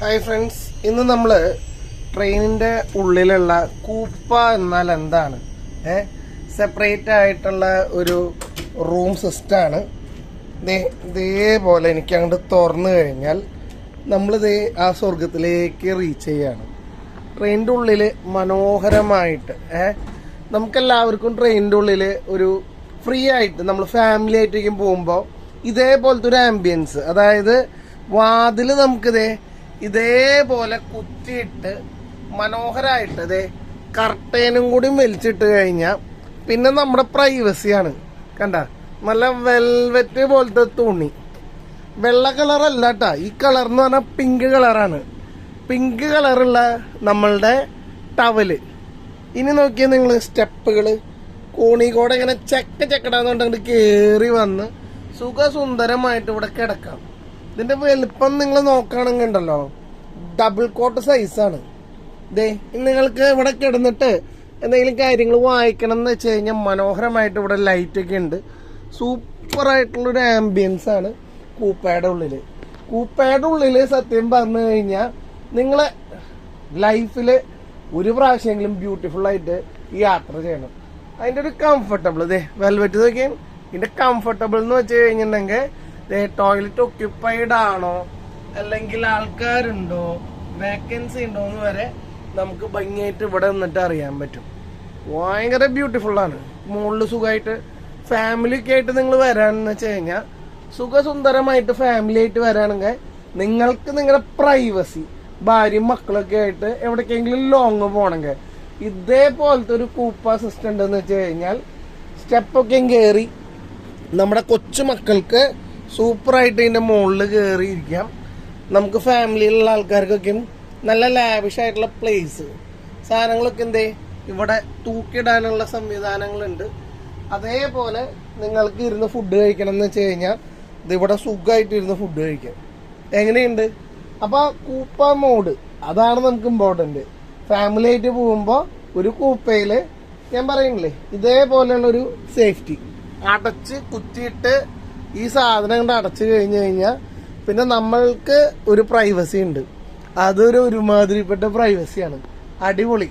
Hi friends, ഇന്ന് നമ്മൾ ട്രെയിനിൻ്റെ ഉള്ളിലുള്ള കൂപ്പ എന്നാൽ എന്താണ്, സെപ്പറേറ്റ് ആയിട്ടുള്ള ഒരു റൂം സിസ്റ്റമാണ്. ഇതേപോലെ എനിക്ക് അങ്ങോട്ട് തുറന്നു കഴിഞ്ഞാൽ നമ്മളിതേ ആ സ്വർഗത്തിലേക്ക് റീച്ച് ചെയ്യാണ്. ട്രെയിനിൻ്റെ ഉള്ളിൽ മനോഹരമായിട്ട് നമുക്കെല്ലാവർക്കും ട്രെയിനിൻ്റെ ഉള്ളിൽ ഒരു ഫ്രീ ആയിട്ട് നമ്മൾ ഫാമിലി ആയിട്ടേക്കും പോകുമ്പോൾ ഇതേപോലത്തെ ഒരു ആംബിയൻസ്, അതായത് വാതിൽ നമുക്കിതേ ഇതേപോലെ കുത്തിയിട്ട് മനോഹരമായിട്ട് ഇതേ കർട്ടനും കൂടി വലിച്ചിട്ട് കഴിഞ്ഞാൽ പിന്നെ നമ്മുടെ പ്രൈവസിയാണ്. കണ്ട, നല്ല വെൽവെറ്റ് പോലത്തെ തുണി, വെള്ള കളറല്ല കേട്ടാ, ഈ കളർ എന്ന് പറഞ്ഞാൽ പിങ്ക് കളറാണ്. പിങ്ക് കളറുള്ള നമ്മളുടെ ടവല്. ഇനി നോക്കിയാൽ നിങ്ങൾ സ്റ്റെപ്പുകൾ കോണിക്കോടെ ഇങ്ങനെ ചെക്കടാന്നുണ്ടെങ്കിൽ കയറി വന്ന് സുഖസുന്ദരമായിട്ട് ഇവിടെ കിടക്കാം. ഇതിന്റെ വലുപ്പം നിങ്ങൾ നോക്കുകയാണെങ്കിൽ ഉണ്ടല്ലോ, ഡബിൾ കോട്ട് സൈസാണ്. ദേ നിങ്ങൾക്ക് ഇവിടെ കിടന്നിട്ട് എന്തെങ്കിലും കാര്യങ്ങൾ വായിക്കണം എന്ന് വെച്ച് കഴിഞ്ഞാൽ മനോഹരമായിട്ട് ഇവിടെ ലൈറ്റ് ഒക്കെ ഉണ്ട്. സൂപ്പറായിട്ടുള്ളൊരു ആംബിയൻസ് ആണ് കൂപ്പയുടെ ഉള്ളിൽ. കൂപ്പയുടെ ഉള്ളിൽ സത്യം പറഞ്ഞു കഴിഞ്ഞാൽ നിങ്ങളെ ലൈഫിൽ ഒരു പ്രാവശ്യമെങ്കിലും ബ്യൂട്ടിഫുൾ ആയിട്ട് ഈ യാത്ര ചെയ്യണം. അതിൻ്റെ ഒരു കംഫർട്ടബിൾ, ഇതേ വെൽവെറ്റ് നോക്കിയാൽ ഇതിന്റെ കംഫർട്ടബിൾ എന്ന് വെച്ച് കഴിഞ്ഞിട്ടുണ്ടെങ്കിൽ ടോയ്ലറ്റ് ഒക്യുപ്പൈഡ് ആണോ, അല്ലെങ്കിൽ ആൾക്കാരുണ്ടോ, വേക്കൻസി ഉണ്ടോ എന്ന് വരെ നമുക്ക് ഭംഗിയായിട്ട് ഇവിടെ നിന്നിട്ട് അറിയാൻ പറ്റും. ഭയങ്കര ബ്യൂട്ടിഫുൾ ആണ്. മുകളിൽ സുഖമായിട്ട് ഫാമിലി ഒക്കെ ആയിട്ട് നിങ്ങൾ വരാന്ന് വെച്ച് കഴിഞ്ഞാൽ സുഖസുന്ദരമായിട്ട് ഫാമിലി ആയിട്ട് വരാണെങ്കിൽ നിങ്ങൾക്ക് നിങ്ങളുടെ പ്രൈവസി, ഭാര്യയും മക്കളൊക്കെ ആയിട്ട് എവിടേക്കെങ്കിലും ലോങ് പോകണമെങ്കിൽ ഇതേപോലത്തെ ഒരു കൂപ്പ സിസ്റ്റം ഉണ്ടെന്ന് വെച്ച് കഴിഞ്ഞാൽ സ്റ്റെപ്പൊക്കെ കയറി നമ്മുടെ കൊച്ചു മക്കൾക്ക് സൂപ്പറായിട്ട് ഇതിൻ്റെ മുകളിൽ കയറി ഇരിക്കാം. നമുക്ക് ഫാമിലിയിലുള്ള ആൾക്കാർക്കൊക്കെ നല്ല ലാവിഷായിട്ടുള്ള പ്ലേസ്, സാധനങ്ങളൊക്കെ ഇവിടെ തൂക്കിയിടാനുള്ള സംവിധാനങ്ങളുണ്ട്. അതേപോലെ നിങ്ങൾക്ക് ഇരുന്ന് ഫുഡ് കഴിക്കണം എന്ന് വെച്ച് കഴിഞ്ഞാൽ ഇതിവിടെ സുഖമായിട്ട് ഇരുന്ന് ഫുഡ് കഴിക്കാം. എങ്ങനെയുണ്ട്? അപ്പോൾ കൂപ്പ മോഡ് അതാണ് നമുക്ക് ഇമ്പോർട്ടൻറ്റ്. ഫാമിലി ആയിട്ട് പോകുമ്പോൾ ഒരു കൂപ്പയിൽ ഞാൻ പറയുന്നില്ലേ ഇതേപോലെയുള്ളൊരു സേഫ്റ്റി, അടച്ച് കുത്തിയിട്ട് ഈ സാധനം കൊണ്ട് അടച്ചു കഴിഞ്ഞു കഴിഞ്ഞാൽ പിന്നെ നമ്മൾക്ക് ഒരു പ്രൈവസി ഉണ്ട്. അതൊരു ഒരുമാതിരിപ്പെട്ട പ്രൈവസിയാണ്. അടിപൊളി.